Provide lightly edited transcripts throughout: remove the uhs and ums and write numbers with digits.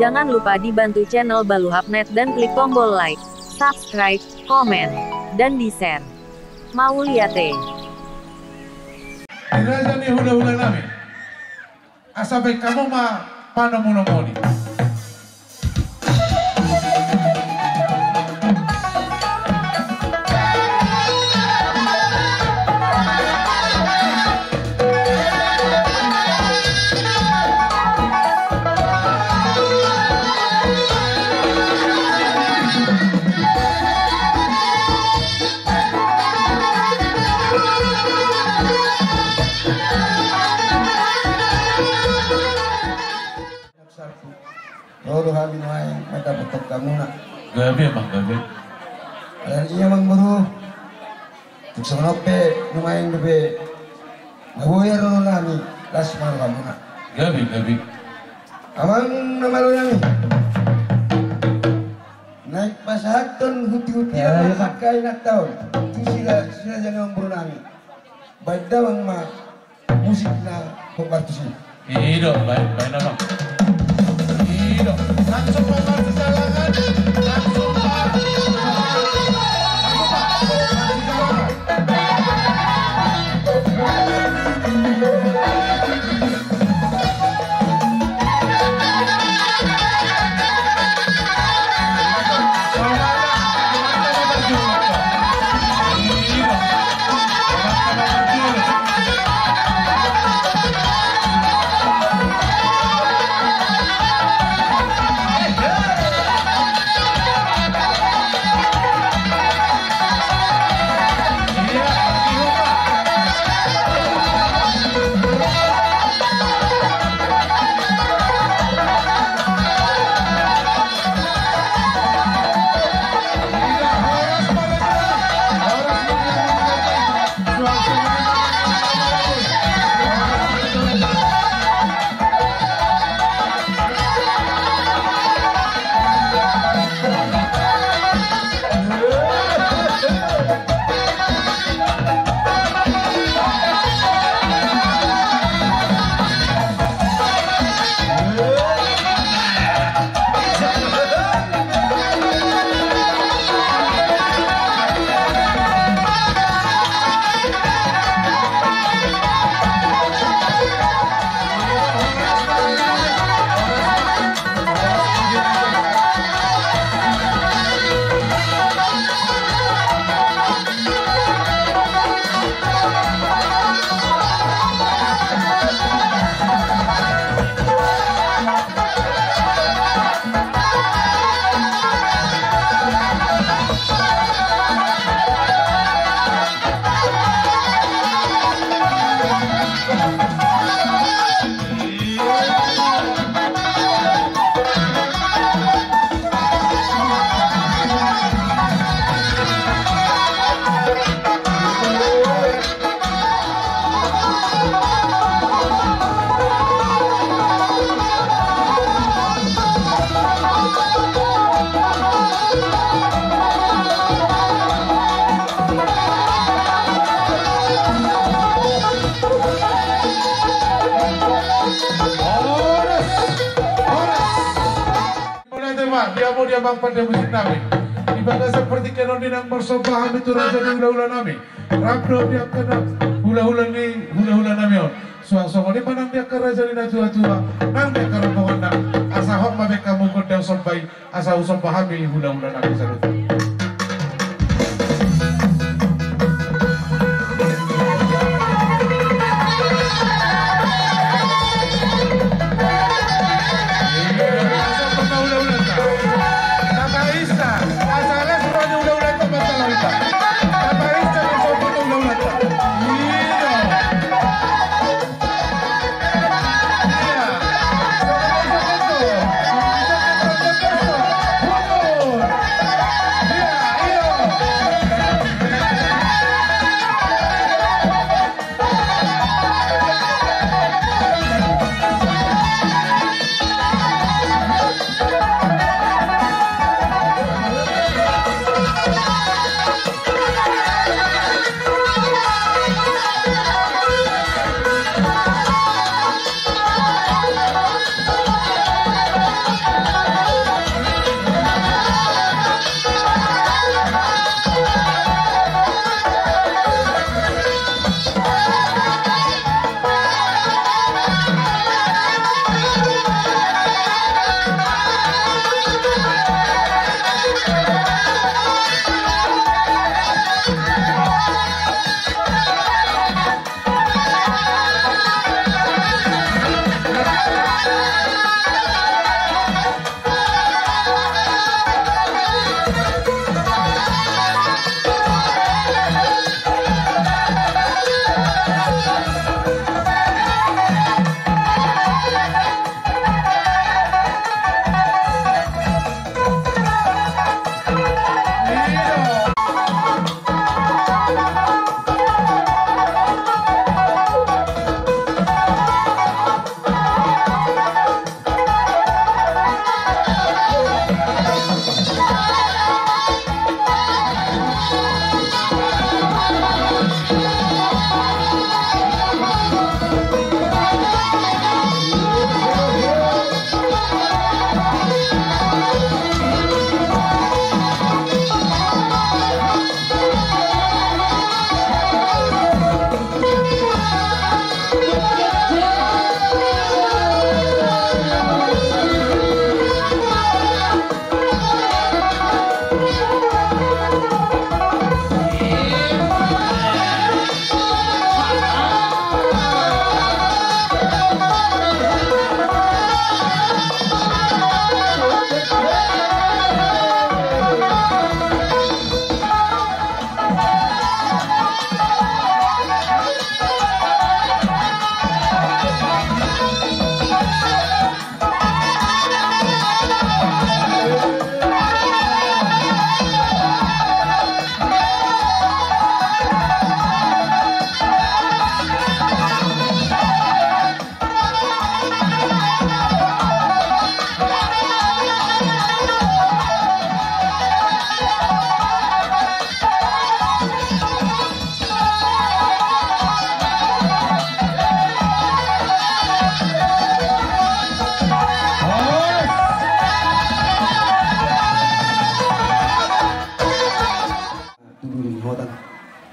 Jangan lupa dibantu channel Baluhapnet dan klik tombol like, subscribe, komen, dan di-share. Mau lihat Raja ni hula-hula namin. Asabay kamu panamunomoni. Todo kami naik mereka betul kamu nak. Gabi bang gabi. Alerginya bang baru. Tuksonope lumayan debe. Nabuya rono nami las mal kamu nak. Gabi. Amang nama lo nami. Naik pasahaton huti-huti yang pakai nak tahun. Tu sila jangan baru nami. Baik dawang ma musik na pembantu. Hidup baik nama. Langsung memang sejalangan, langsung dia bang pada musik nami. Ibadah seperti kenoni yang bersopaham itu raja di hula-hula nami. Rabdo dia kena hula-hula nami on. Suang-suang ini panang dia ke raja di tua-tua. Nang dia ke rombongan nak. Asa hok mabek kamu kodang sompai. Asa usop pahami hula-hula nami sarut.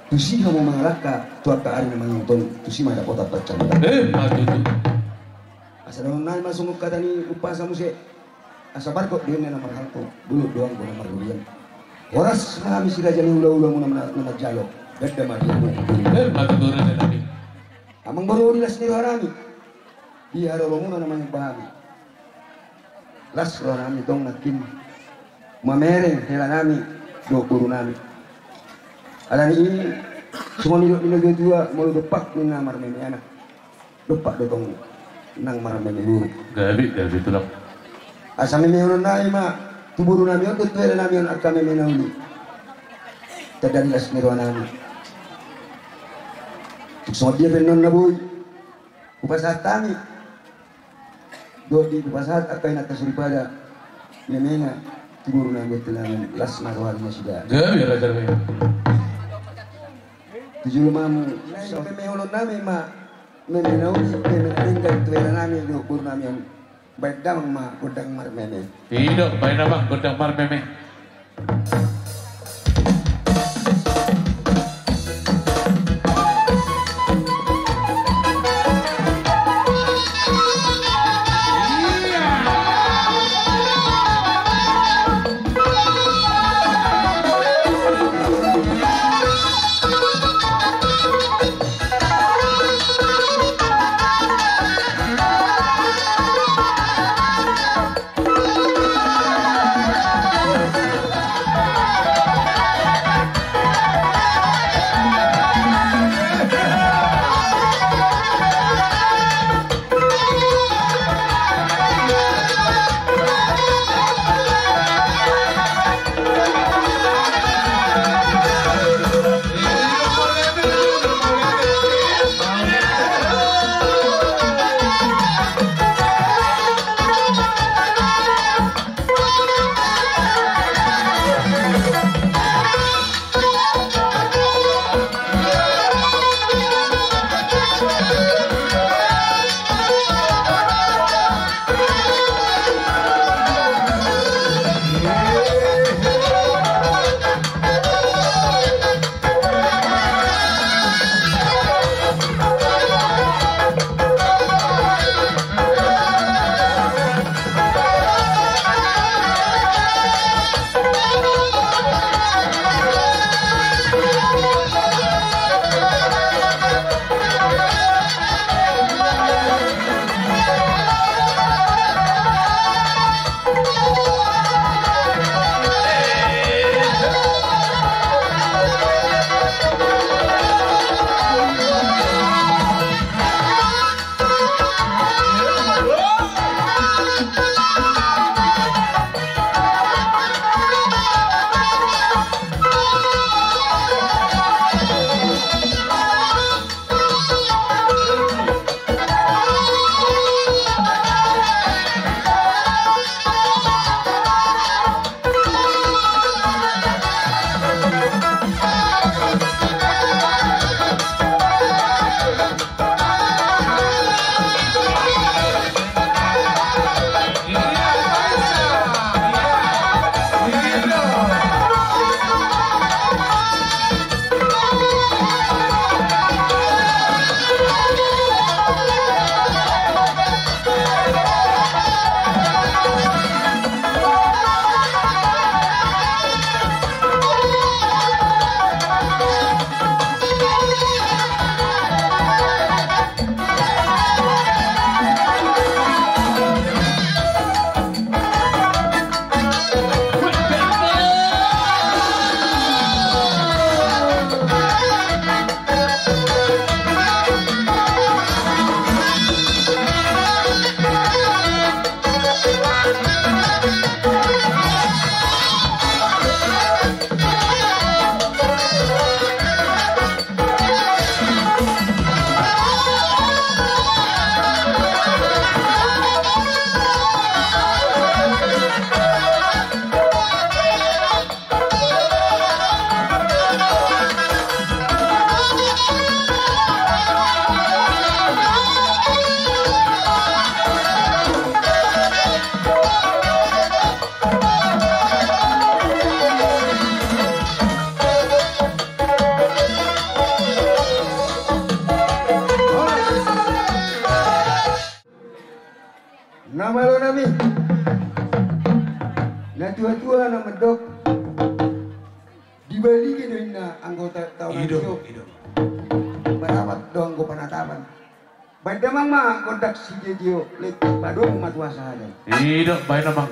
tusi kamu mangalaka tuat ka ari namang tong tusi mada kota pacan Matutu. asa daun nai masunguk kata ni upasa muse asa barko dia na namar halko dulu doang gua namar durian horas kami si raja ni ula-ula mu nama jalo beda madi mu Matutu na nabi. amang baru dilas ni harami di haro mu namanya bahami las harami tong nakin mamereng hela nami do guru nami ada ini semua ni dua mau depak ni namar meme anak depak dotong nang mar meme dulu Gabi tulak. asa meme unon nai ma tuburu nami on tuere nami on akka meme nauli tadari las ni nami semua dia penon na boy upasat tami do di upasat akka ina tasuripada meme na tuburu nami telan las marwarnya sudah Gabi raja ni. tujuh mamu sampai mehulun nami ma memenauli memeninggal tuera nami do kur nami on baik damang ma kudang mar meme Tidak, baik nama godang mar meme. Nama lo nami. Na tua-tua na medok. Dibalikin na anggota tahun hidup. Berawat dong go panataban. Badamang ma kontak si Jejo lek padung matua sahada. Hidup baik namang.